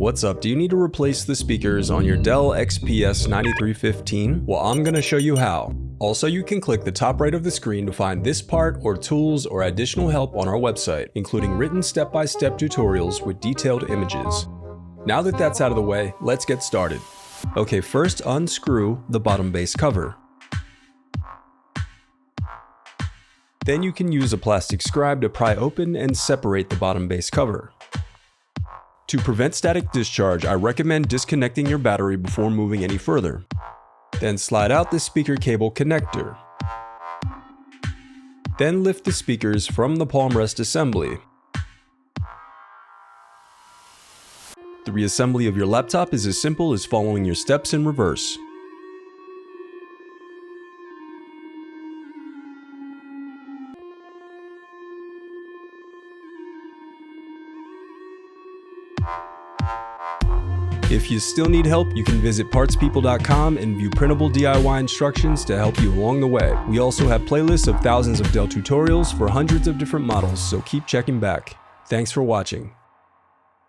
What's up? Do you need to replace the speakers on your Dell XPS 9315? Well, I'm gonna show you how. Also, you can click the top right of the screen to find this part or tools or additional help on our website, including written step-by-step tutorials with detailed images. Now that that's out of the way, let's get started. Okay, first unscrew the bottom base cover. Then you can use a plastic scribe to pry open and separate the bottom base cover. To prevent static discharge, I recommend disconnecting your battery before moving any further. Then slide out the speaker cable connector. Then lift the speakers from the palm rest assembly. The reassembly of your laptop is as simple as following your steps in reverse. If you still need help, you can visit partspeople.com and view printable DIY instructions to help you along the way. We also have playlists of thousands of Dell tutorials for hundreds of different models, so keep checking back. Thanks for watching.